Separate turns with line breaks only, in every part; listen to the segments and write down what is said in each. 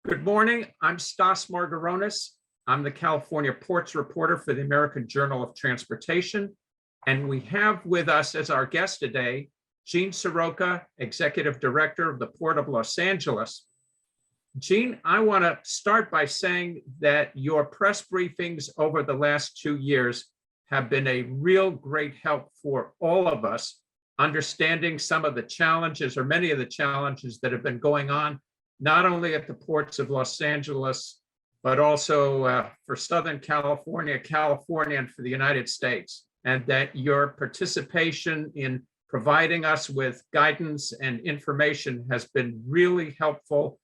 Good morning. I'm Stas Margaronis. I'm the California Ports reporter for the American Journal of Transportation. And we have with us as our guest today, Gene Seroka, Executive Director of the Port of Los Angeles. Gene, I want to start by saying that your press briefings over the last 2 years have been a real great help for all of us, understanding some of the challenges or many of the challenges that have been going on, not only at the ports of Los Angeles, but also for Southern California, and for the United States, and that your participation in providing us with guidance and information has been really helpful.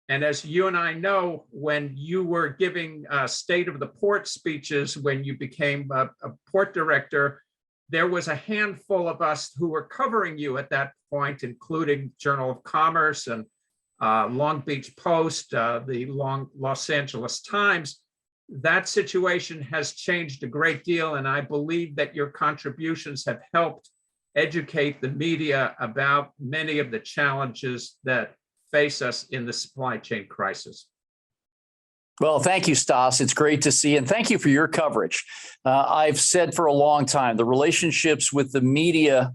And as you and I know, when you were giving state of the port speeches, when you became a port director, there was a handful of us who were covering you at that point, including Journal of Commerce and Long Beach Post, the Los Angeles Times. That situation has changed a great deal, and I believe that your contributions have helped educate the media about many of the challenges that face us in the supply chain crisis.
Well, thank you, Stas. It's great to see you, and thank you for your coverage. I've said for a long time, the relationships with the media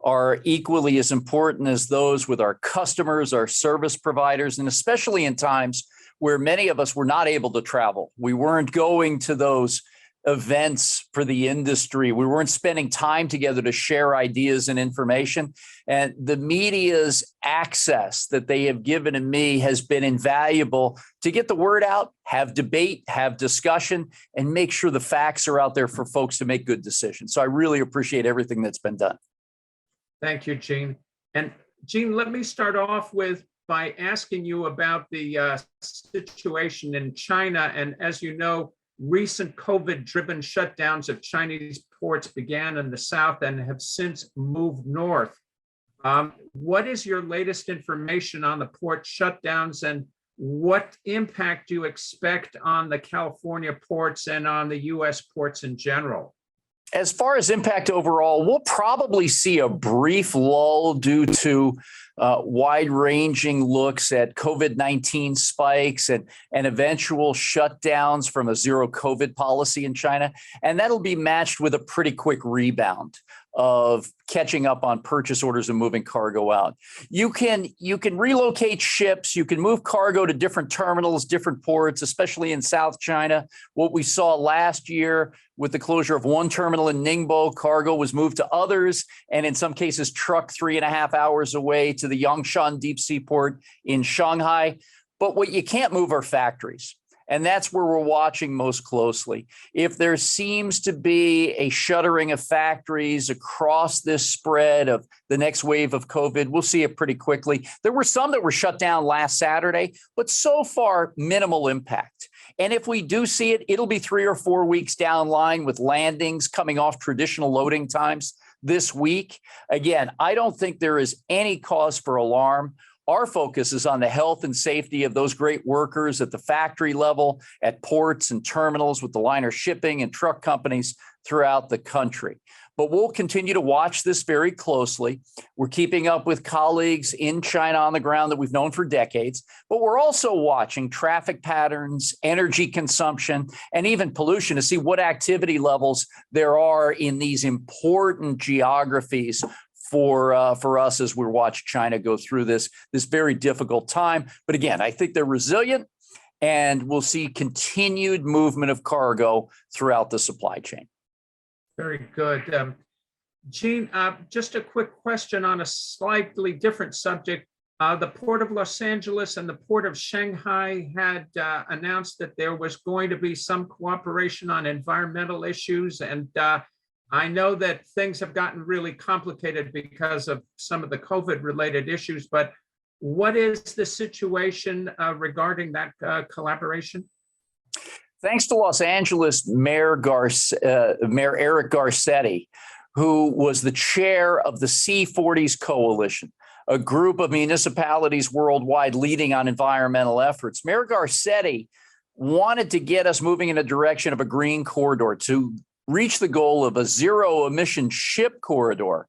are equally as important as those with our customers, our service providers, and especially in times where many of us were not able to travel. We weren't going to those events for the industry. We weren't spending time together to share ideas and information. And the media's access that they have given to me has been invaluable to get the word out, have debate, have discussion, and make sure the facts are out there for folks to make good decisions. So I really appreciate everything that's been done.
Thank you, Gene. And Gene, let me start off by asking you about the situation in China. And as you know, recent COVID-driven shutdowns of Chinese ports began in the south and have since moved north. What is your latest information on the port shutdowns, and what impact do you expect on the California ports and on the U.S. ports in general?
As far as impact overall, we'll probably see a brief lull due to wide-ranging looks at COVID-19 spikes and eventual shutdowns from a zero COVID policy in China. And that'll be matched with a pretty quick rebound of catching up on purchase orders and moving cargo out. You can relocate ships, you can move cargo to different terminals, different ports, especially in South China. What we saw last year with the closure of one terminal in Ningbo, cargo was moved to others, and in some cases trucked 3.5 hours away to the Yongshan deep sea port in Shanghai. But what you can't move are factories. And that's where we're watching most closely. If there seems to be a shuttering of factories across this spread of the next wave of COVID, we'll see it pretty quickly. There were some that were shut down last Saturday, but so far minimal impact. And if we do see it, it'll be 3 or 4 weeks down line with landings coming off traditional loading times this week. Again, I don't think there is any cause for alarm. Our focus is on the health and safety of those great workers at the factory level, at ports and terminals with the liner shipping and truck companies throughout the country. But we'll continue to watch this very closely. We're keeping up with colleagues in China on the ground that we've known for decades, but we're also watching traffic patterns, energy consumption, and even pollution to see what activity levels there are in these important geographies for us as we watch China go through this very difficult time. But again, I think they're resilient, and we'll see continued movement of cargo throughout the supply chain.
Very good. Gene, just a quick question on a slightly different subject. The Port of Los Angeles and the Port of Shanghai had announced that there was going to be some cooperation on environmental issues, and I know that things have gotten really complicated because of some of the COVID-related issues, but what is the situation regarding that collaboration?
Thanks to Los Angeles Mayor Eric Garcetti, who was the chair of the C40s Coalition, a group of municipalities worldwide leading on environmental efforts. Mayor Garcetti wanted to get us moving in a direction of a green corridor to reach the goal of a zero emission ship corridor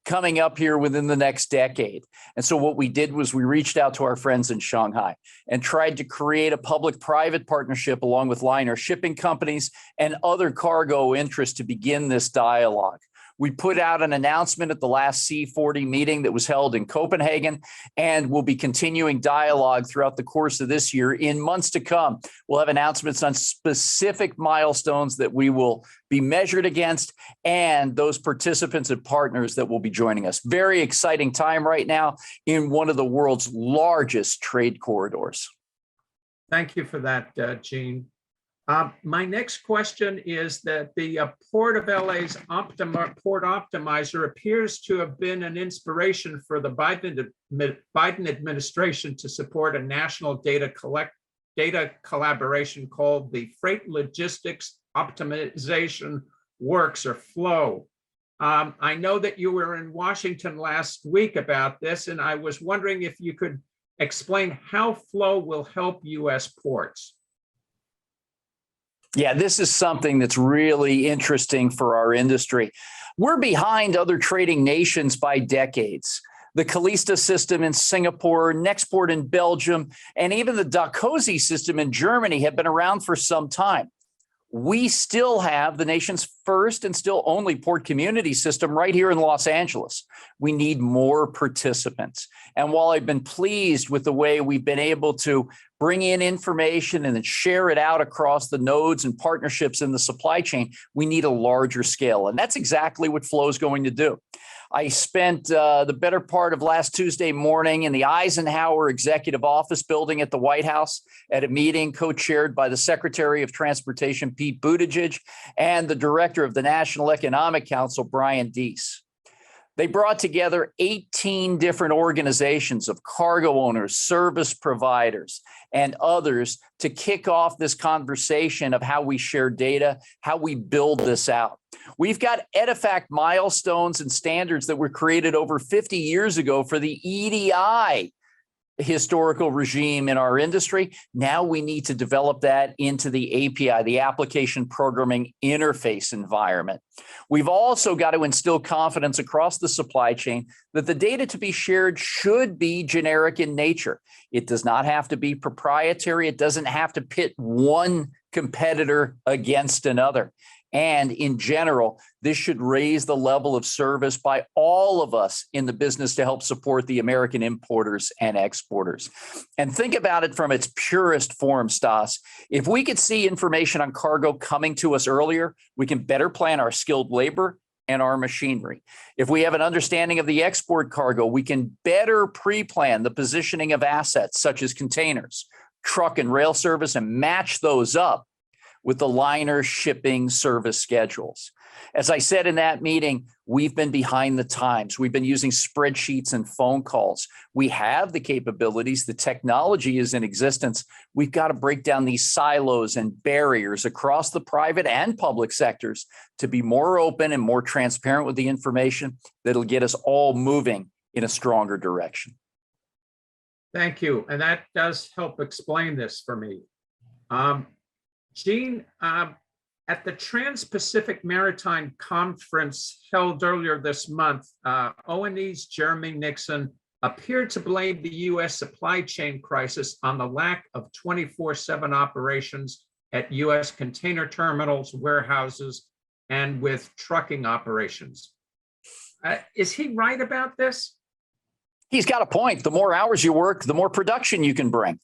coming up here within the next decade. And so what we did was we reached out to our friends in Shanghai and tried to create a public-private partnership along with liner shipping companies and other cargo interests to begin this dialogue. We put out an announcement at the last C40 meeting that was held in Copenhagen, and we'll be continuing dialogue throughout the course of this year. In months to come, we'll have announcements on specific milestones that we will be measured against and those participants and partners that will be joining us. Very exciting time right now in one of the world's largest trade corridors.
Thank you for that, Gene. My next question is that the Port of LA's Port Optimizer appears to have been an inspiration for the Biden administration to support a national data collaboration called the Freight Logistics Optimization Works, or FLOW. I know that you were in Washington last week about this, and I was wondering if you could explain how FLOW will help U.S. ports.
Yeah, this is something that's really interesting for our industry. We're behind other trading nations by decades. The Calista system in Singapore, Nexport in Belgium, and even the Dacosi system in Germany have been around for some time. We still have the nation's first and still only port community system right here in Los Angeles. We need more participants. And while I've been pleased with the way we've been able to bring in information and then share it out across the nodes and partnerships in the supply chain, we need a larger scale. And that's exactly what FLOW is going to do. I spent the better part of last Tuesday morning in the Eisenhower Executive Office building at the White House at a meeting co-chaired by the Secretary of Transportation, Pete Buttigieg, and the Director of the National Economic Council, Brian Deese. They brought together 18 different organizations of cargo owners, service providers, and others to kick off this conversation of how we share data, how we build this out. We've got EDIFACT milestones and standards that were created over 50 years ago for the EDI historical regime in our industry. Now we need to develop that into the API, the application programming interface environment. We've also got to instill confidence across the supply chain that the data to be shared should be generic in nature. It does not have to be proprietary. It doesn't have to pit one competitor against another. And in general, this should raise the level of service by all of us in the business to help support the American importers and exporters. And think about it from its purest form, Stas. If we could see information on cargo coming to us earlier, we can better plan our skilled labor and our machinery. If we have an understanding of the export cargo, we can better pre-plan the positioning of assets such as containers, truck and rail service, and match those up with the liner shipping service schedules. As I said in that meeting, we've been behind the times. We've been using spreadsheets and phone calls. We have the capabilities. The technology is in existence. We've got to break down these silos and barriers across the private and public sectors to be more open and more transparent with the information that'll get us all moving in a stronger direction.
Thank you. And that does help explain this for me. Gene, at the Trans-Pacific Maritime Conference held earlier this month, O&E's Jeremy Nixon appeared to blame the U.S. supply chain crisis on the lack of 24/7 operations at U.S. container terminals, warehouses, and with trucking operations. Is he right about this?
He's got a point. The more hours you work, the more production you can bring.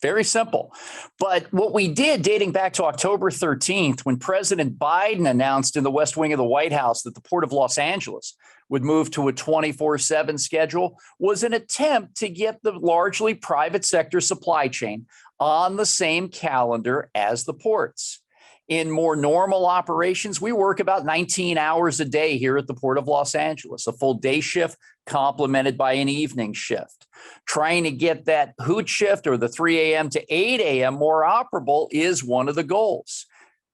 Very simple. But what we did dating back to October 13th, when President Biden announced in the West Wing of the White House that the Port of Los Angeles would move to a 24/7 schedule, was an attempt to get the largely private sector supply chain on the same calendar as the ports. In more normal operations, we work about 19 hours a day here at the Port of Los Angeles, a full day shift complemented by an evening shift. Trying to get that hoot shift or the 3 a.m. to 8 a.m. more operable is one of the goals.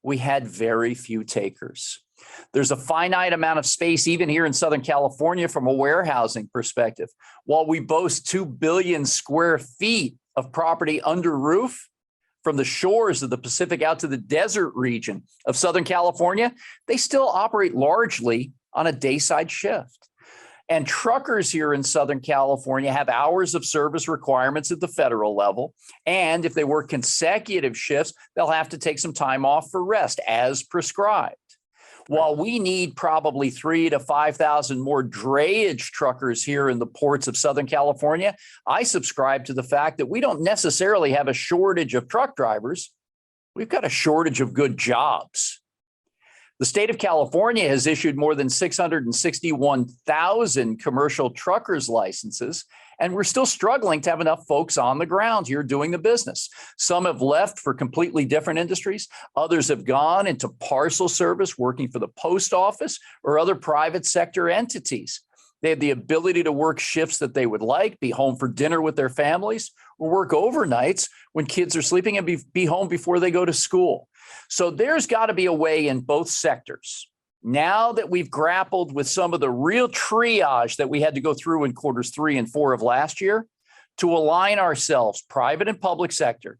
We had very few takers. There's a finite amount of space even here in Southern California from a warehousing perspective. While we boast 2 billion square feet of property under roof, from the shores of the Pacific out to the desert region of Southern California, they still operate largely on a dayside shift. And truckers here in Southern California have hours of service requirements at the federal level. And if they work consecutive shifts, they'll have to take some time off for rest as prescribed. While we need probably 3,000 to 5,000 more drayage truckers here in the ports of Southern California, I subscribe to the fact that we don't necessarily have a shortage of truck drivers. We've got a shortage of good jobs. The state of California has issued more than 661,000 commercial truckers licenses, and we're still struggling to have enough folks on the ground here doing the business. Some have left for completely different industries. Others have gone into parcel service, working for the post office or other private sector entities. They have the ability to work shifts that they would like, be home for dinner with their families, or work overnights when kids are sleeping and be home before they go to school. So there's got to be a way in both sectors. Now that we've grappled with some of the real triage that we had to go through in quarters 3 and 4 of last year, to align ourselves, private and public sector,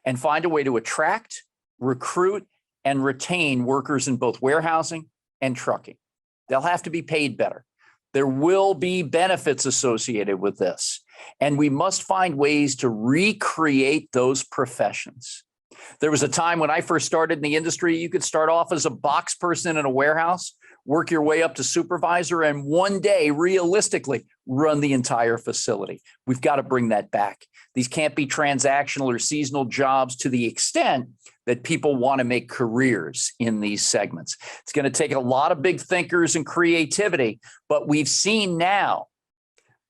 and find a way to attract, recruit, and retain workers in both warehousing and trucking. They'll have to be paid better. There will be benefits associated with this, and we must find ways to recreate those professions. There was a time when I first started in the industry, you could start off as a box person in a warehouse, work your way up to supervisor, and one day, realistically, run the entire facility. We've got to bring that back. These can't be transactional or seasonal jobs to the extent that people want to make careers in these segments. It's going to take a lot of big thinkers and creativity, but we've seen now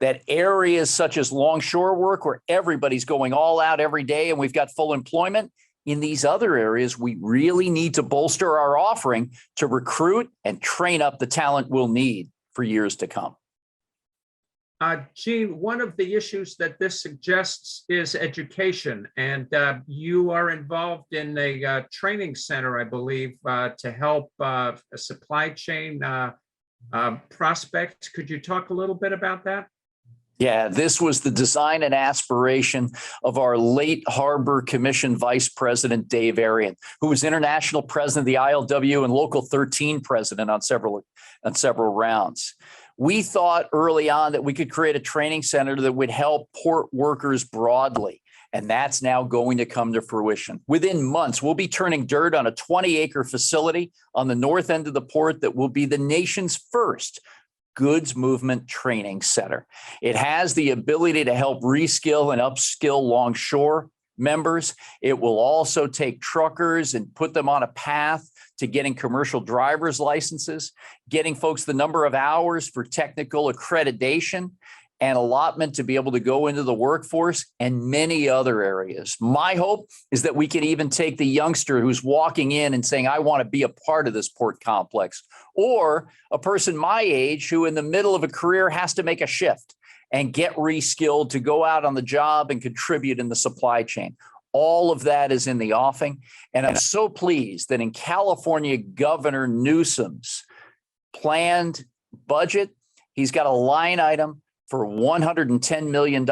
that areas such as Longshore work, where everybody's going all out every day and we've got full employment, in these other areas, we really need to bolster our offering to recruit and train up the talent we'll need for years to come.
Gene, one of the issues that this suggests is education, and you are involved in a training center, I believe, to help a supply chain prospects. Could you talk a little bit about that?
Yeah, this was the design and aspiration of our late Harbor Commission Vice President, Dave Arian, who was international president of the ILWU and Local 13 president on several rounds. We thought early on that we could create a training center that would help port workers broadly, and that's now going to come to fruition. Within months, we'll be turning dirt on a 20-acre facility on the north end of the port that will be the nation's first goods movement training center. It has the ability to help reskill and upskill Longshore members. It will also take truckers and put them on a path to getting commercial driver's licenses, getting folks the number of hours for technical accreditation and allotment to be able to go into the workforce, and many other areas. My hope is that we can even take the youngster who's walking in and saying, I want to be a part of this port complex, or a person my age who in the middle of a career has to make a shift and get reskilled to go out on the job and contribute in the supply chain. All of that is in the offing. And I'm so pleased that in California, Governor Newsom's planned budget, he's got a line item for $110 million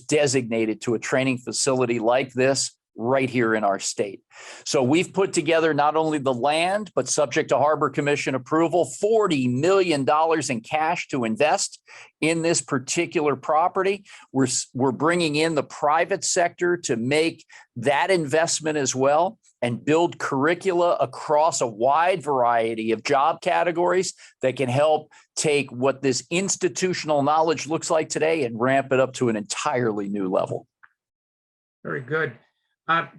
designated to a training facility like this right here in our state. So we've put together not only the land, but subject to Harbor Commission approval, $40 million in cash to invest in this particular property. We're bringing in the private sector to make that investment as well and build curricula across a wide variety of job categories that can help take what this institutional knowledge looks like today and ramp it up to an entirely new level.
Very good.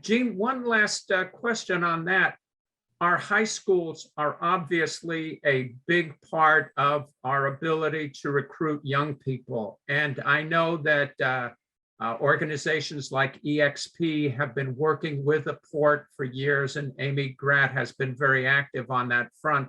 Gene, one last question on that. Our high schools are obviously a big part of our ability to recruit young people. And I know that organizations like EXP have been working with the port for years, and Amy Gratt has been very active on that front.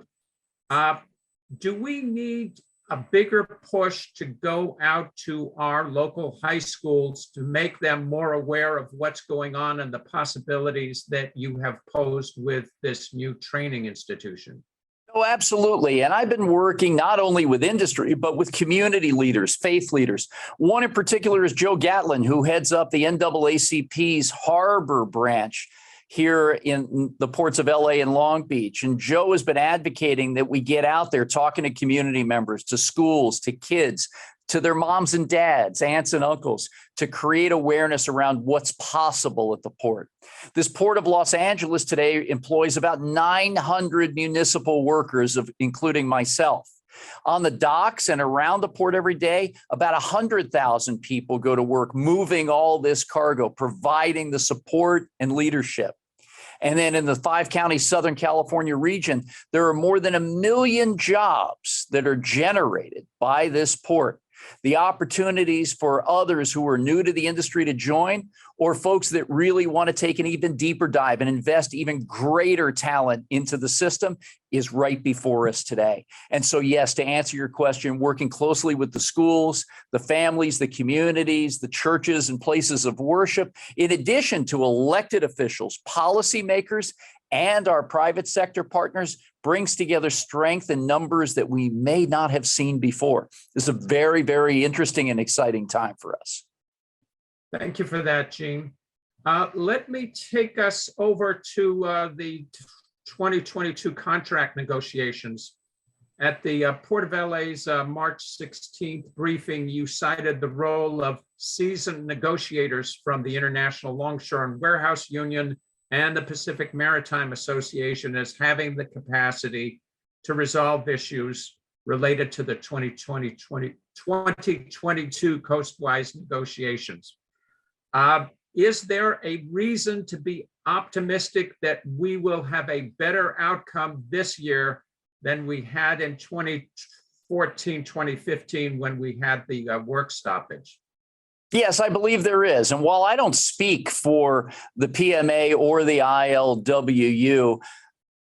Do we need a bigger push to go out to our local high schools to make them more aware of what's going on and the possibilities that you have posed with this new training institution?
Oh, absolutely. And I've been working not only with industry, but with community leaders, faith leaders. One in particular is Joe Gatlin, who heads up the NAACP's Harbor branch. here in the ports of LA and Long Beach. And Joe has been advocating that we get out there talking to community members, to schools, to kids, to their moms and dads, aunts and uncles, to create awareness around what's possible at the port. This Port of Los Angeles today employs about 900 municipal workers, including myself. On the docks and around the port every day, about 100,000 people go to work moving all this cargo, providing the support and leadership. And then in the 5-county Southern California region, there are more than 1 million jobs that are generated by this port. The opportunities for others who are new to the industry to join, or folks that really want to take an even deeper dive and invest even greater talent into the system, is right before us today. And so, yes, to answer your question, working closely with the schools, the families, the communities, the churches and places of worship, in addition to elected officials, policymakers, and our private sector partners, brings together strength in numbers that we may not have seen before. This is a very, very interesting and exciting time for us.
Thank you for that, Gene. Let me take us over to the 2022 contract negotiations. At the Port of LA's March 16th briefing, you cited the role of seasoned negotiators from the International Longshore and Warehouse Union and the Pacific Maritime Association as having the capacity to resolve issues related to the 2022 coastwise negotiations. Is there a reason to be optimistic that we will have a better outcome this year than we had in 2014, 2015 when we had the work stoppage?
Yes, I believe there is. And while I don't speak for the PMA or the ILWU,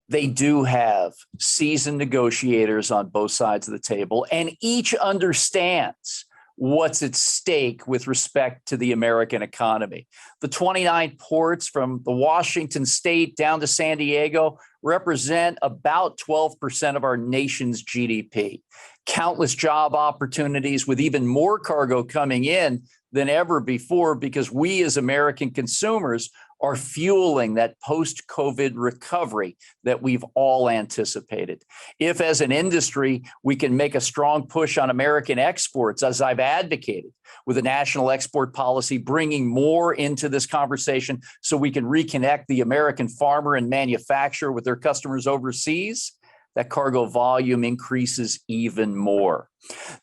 they do have seasoned negotiators on both sides of the table, and each understands what's at stake with respect to the American economy. The 29 ports from the Washington state down to San Diego represent about 12% of our nation's GDP. Countless job opportunities with even more cargo coming in than ever before, because we as American consumers are fueling that post-COVID recovery that we've all anticipated. If as an industry, we can make a strong push on American exports, as I've advocated, with a national export policy, bringing more into this conversation so we can reconnect the American farmer and manufacturer with their customers overseas, that cargo volume increases even more.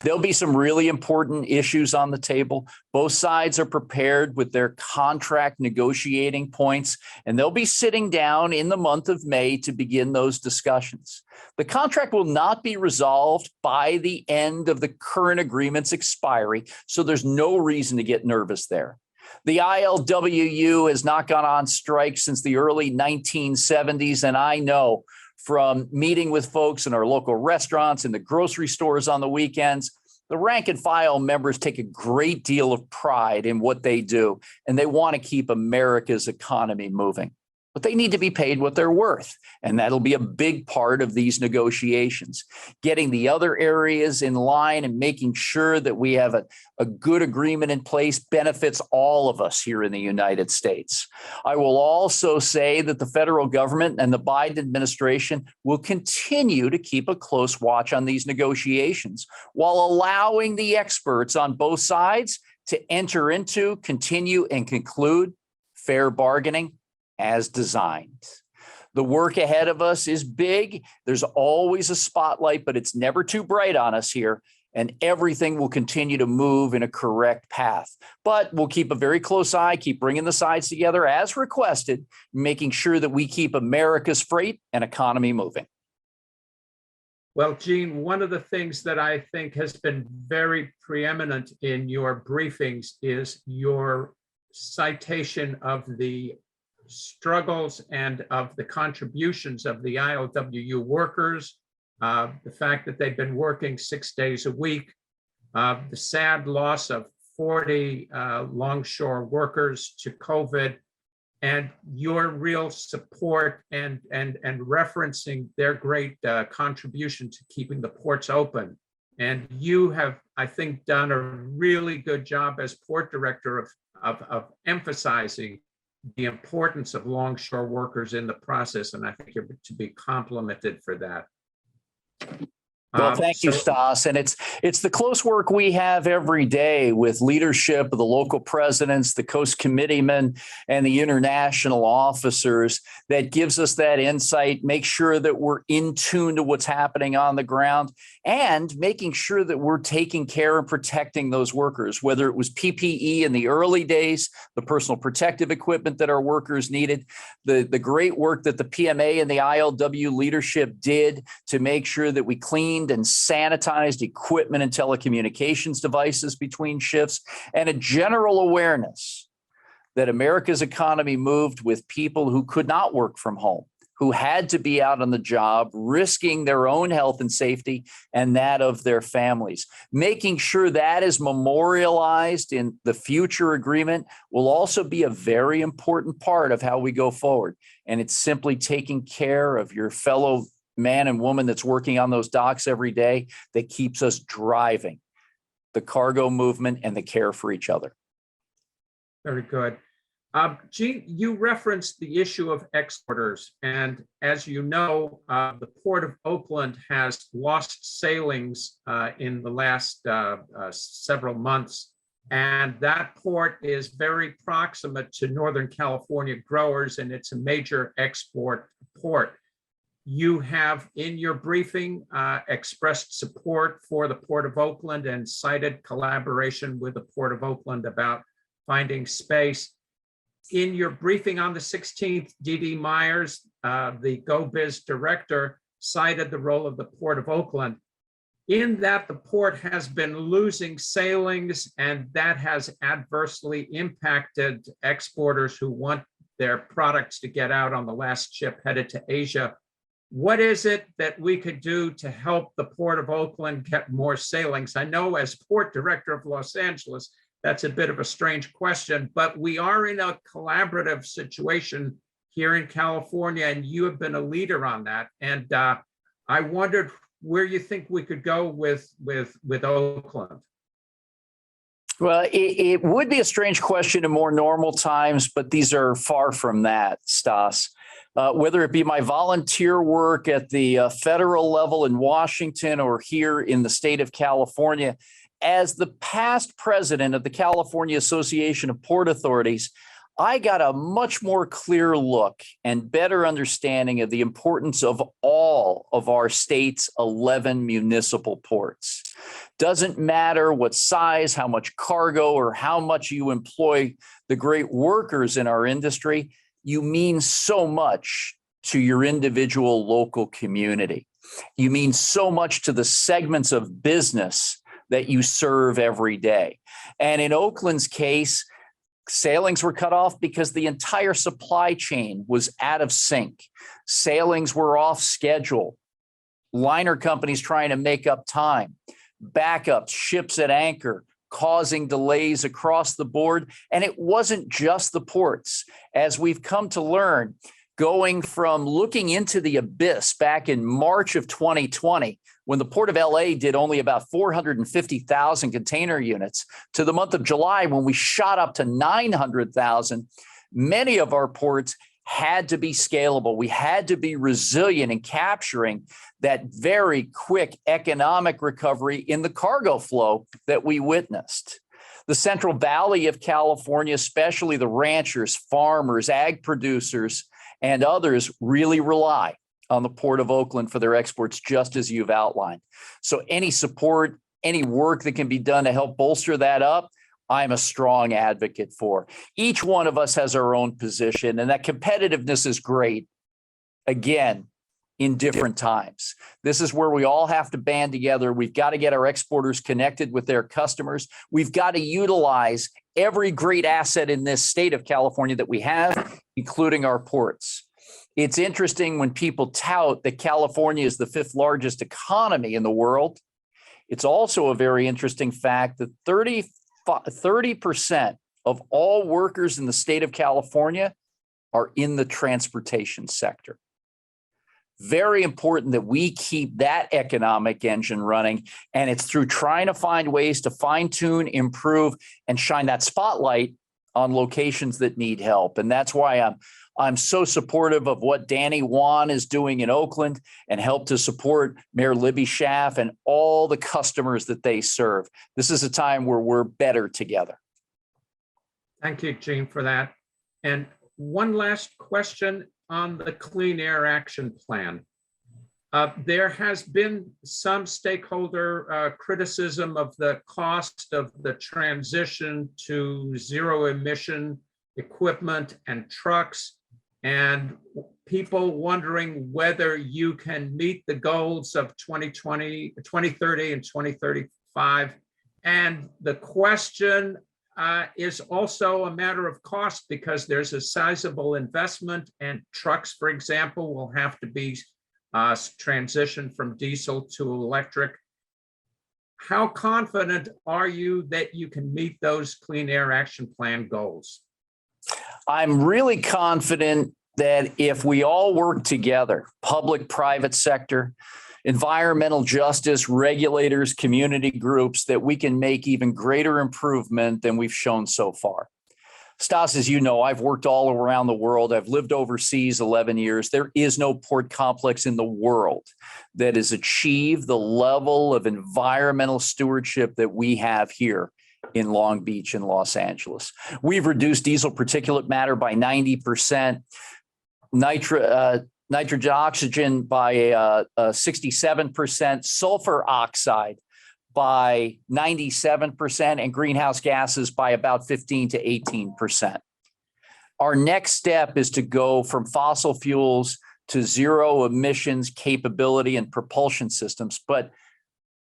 There'll be some really important issues on the table. Both sides are prepared with their contract negotiating points, and they'll be sitting down in the month of May to begin those discussions. The contract will not be resolved by the end of the current agreement's expiry, so there's no reason to get nervous there. The ILWU has not gone on strike since the early 1970s, and I know from meeting with folks in our local restaurants and the grocery stores on the weekends, the rank and file members take a great deal of pride in what they do, and they want to keep America's economy moving. But they need to be paid what they're worth, and that'll be a big part of these negotiations. Getting the other areas in line and making sure that we have a good agreement in place benefits all of us here in the United States. I will also say that the federal government and the Biden administration will continue to keep a close watch on these negotiations while allowing the experts on both sides to enter into, continue, and conclude fair bargaining as designed. The work ahead of us is big. There's always a spotlight, but it's never too bright on us here, and everything will continue to move in a correct path. But we'll keep a very close eye, keep bringing the sides together as requested, making sure that we keep America's freight and economy moving.
Well, Gene, one of the things that I think has been very preeminent in your briefings is your citation of the struggles and of the contributions of the ILWU workers, the fact that they've been working 6 days a week, the sad loss of 40 longshore workers to COVID, and your real support and referencing their great contribution to keeping the ports open. And you have, I think, done a really good job as port director of emphasizing the importance of longshore workers in the process, and I think you're to be complimented for that.
Well, thank you, Stas. And it's the close work we have every day with leadership of the local presidents, the coast committeemen, and the international officers that gives us that insight, make sure that we're in tune to what's happening on the ground, and making sure that we're taking care and protecting those workers, whether it was PPE in the early days, the personal protective equipment that our workers needed, the great work that the PMA and the ILWU leadership did to make sure that we cleaned and sanitized equipment and telecommunications devices between shifts, and a general awareness that America's economy moved with people who could not work from home, who had to be out on the job, risking their own health and safety and that of their families. Making sure that is memorialized in the future agreement will also be a very important part of how we go forward. And it's simply taking care of your fellow man and woman that's working on those docks every day that keeps us driving the cargo movement and the care for each other.
Very good. Gene, you referenced the issue of exporters, and as you know, the Port of Oakland has lost sailings in the last several months, and that port is very proximate to Northern California growers, and it's a major export port. You have, in your briefing, expressed support for the Port of Oakland and cited collaboration with the Port of Oakland about finding space. In your briefing on the 16th, D.D. Myers, the GoBiz director, cited the role of the Port of Oakland in that the port has been losing sailings, and that has adversely impacted exporters who want their products to get out on the last ship headed to Asia. What is it that we could do to help the Port of Oakland get more sailings? I know as port director of Los Angeles, that's a bit of a strange question, but we are in a collaborative situation here in California, and you have been a leader on that. And I wondered where you think we could go with Oakland.
Well, it would be a strange question in more normal times, but these are far from that, Stas. Whether it be my volunteer work at the federal level in Washington or here in the state of California, as the past president of the California Association of Port Authorities, I got a much more clear look and better understanding of the importance of all of our state's 11 municipal ports. Doesn't matter what size, how much cargo, or how much you employ the great workers in our industry, you mean so much to your individual local community. You mean so much to the segments of business that you serve every day. And in Oakland's case, sailings were cut off because the entire supply chain was out of sync. Sailings were off schedule. Liner companies trying to make up time. Backups, ships at anchor, causing delays across the board. And it wasn't just the ports. As we've come to learn, going from looking into the abyss back in March of 2020, when the Port of LA did only about 450,000 container units, to the month of July, when we shot up to 900,000, many of our ports had to be scalable. We had to be resilient in capturing that very quick economic recovery in the cargo flow that we witnessed. The Central Valley of California, especially the ranchers, farmers, ag producers, and others really rely on the Port of Oakland for their exports, just as you've outlined. So any support, any work that can be done to help bolster that up, I'm a strong advocate for. Each one of us has our own position, and that competitiveness is great, again, in different times. This is where we all have to band together. We've got to get our exporters connected with their customers. We've got to utilize every great asset in this state of California that we have, including our ports. It's interesting when people tout that California is the 5th largest economy in the world. It's also a very interesting fact that 30% of all workers in the state of California are in the transportation sector. Very important that we keep that economic engine running, and it's through trying to find ways to fine-tune, improve, and shine that spotlight on locations that need help. And that's why I'm so supportive of what Danny Wan is doing in Oakland and help to support Mayor Libby Schaaf and all the customers that they serve. This is a time where we're better together.
Thank you, Gene, for that. And one last question on the Clean Air Action Plan. There has been some stakeholder criticism of the cost of the transition to zero emission equipment and trucks, and people wondering whether you can meet the goals of 2020, 2030 and 2035. And the question is also a matter of cost, because there's a sizable investment, and trucks, for example, will have to be transition from diesel to electric. How confident are you that you can meet those Clean Air Action Plan goals?
I'm really confident that if we all work together, public, private sector, environmental justice, regulators, community groups, that we can make even greater improvement than we've shown so far. Stas, as you know, I've worked all around the world. I've lived overseas 11 years. There is no port complex in the world that has achieved the level of environmental stewardship that we have here in Long Beach and Los Angeles. We've reduced diesel particulate matter by 90%, nitrogen oxygen by 67%, sulfur oxide by 97%, and greenhouse gases by about 15 to 18%. Our next step is to go from fossil fuels to zero emissions capability and propulsion systems, but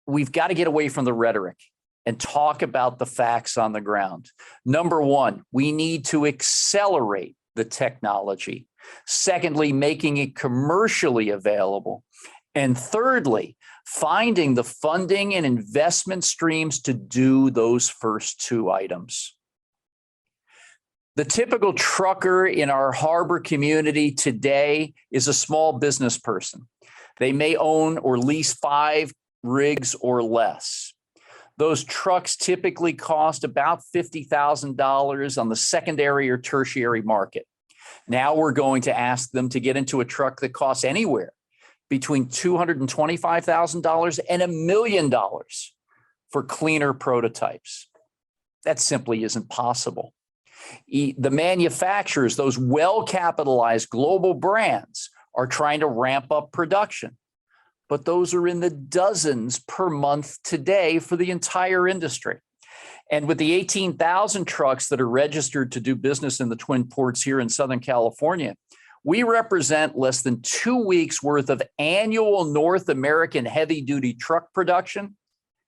we've got to get away from the rhetoric and talk about the facts on the ground. Number one, we need to accelerate the technology. Secondly, making it commercially available. And thirdly, finding the funding and investment streams to do those first two items. The typical trucker in our harbor community today is a small business person. They may own or lease 5 rigs or less. Those trucks typically cost about $50,000 on the secondary or tertiary market. Now we're going to ask them to get into a truck that costs anywhere between $225,000 and $1 million for cleaner prototypes. That simply isn't possible. The manufacturers, those well-capitalized global brands, are trying to ramp up production, but those are in the dozens per month today for the entire industry. And with the 18,000 trucks that are registered to do business in the Twin Ports here in Southern California, we represent less than 2 weeks worth of annual North American heavy-duty truck production.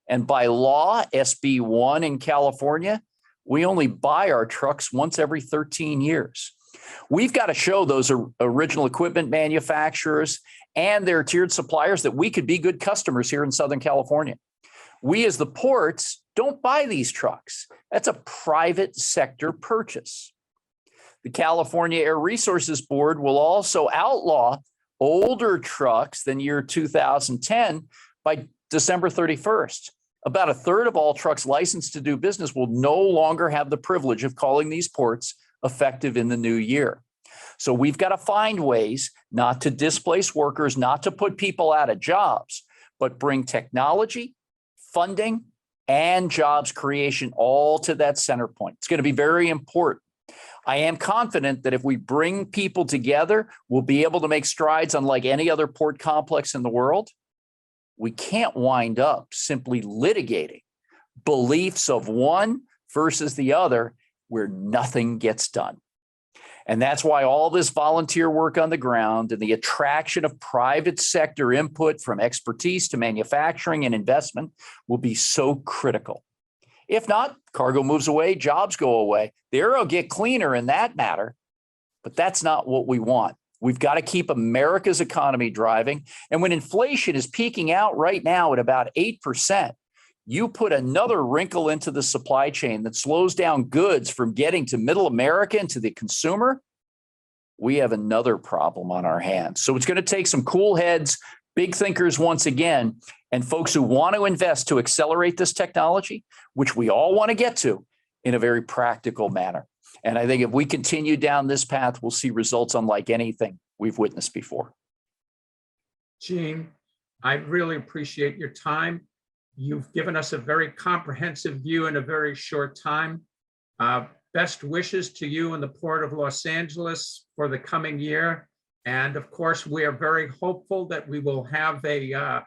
And by law, SB 1 in California, we only buy our trucks once every 13 years. We've got to show those original equipment manufacturers and their tiered suppliers that we could be good customers here in Southern California. We as the ports don't buy these trucks. That's a private sector purchase. The California Air Resources Board will also outlaw older trucks than year 2010 by December 31st. About a third of all trucks licensed to do business will no longer have the privilege of calling these ports effective in the new year. So we've got to find ways not to displace workers, not to put people out of jobs, but bring technology, funding, and jobs creation all to that center point. It's going to be very important. I am confident that if we bring people together, we'll be able to make strides unlike any other port complex in the world. We can't wind up simply litigating beliefs of one versus the other where nothing gets done. And that's why all this volunteer work on the ground and the attraction of private sector input from expertise to manufacturing and investment will be so critical. If not, cargo moves away, jobs go away. The air will get cleaner in that matter, but that's not what we want. We've got to keep America's economy driving. And when inflation is peaking out right now at about 8%, you put another wrinkle into the supply chain that slows down goods from getting to middle America and to the consumer, we have another problem on our hands. So it's going to take some cool heads, big thinkers once again, and folks who want to invest to accelerate this technology, which we all want to get to in a very practical manner. And I think if we continue down this path, we'll see results unlike anything we've witnessed before.
Gene, I really appreciate your time. You've given us a very comprehensive view in a very short time. Best wishes to you and the Port of Los Angeles for the coming year. And of course, we are very hopeful that we will have a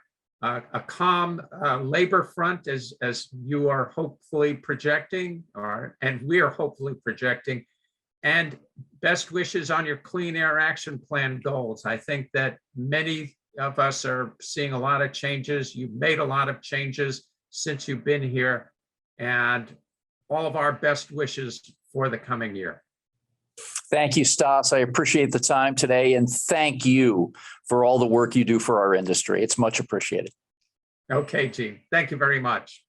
calm labor front as you are hopefully projecting, and we are hopefully projecting. And best wishes on your Clean Air Action Plan goals. I think that many of us are seeing a lot of changes. You've made a lot of changes since you've been here, and all of our best wishes for the coming year.
Thank you, Stas. I appreciate the time today, and thank you for all the work you do for our industry. It's much appreciated.
Okay, Gene. Thank you very much.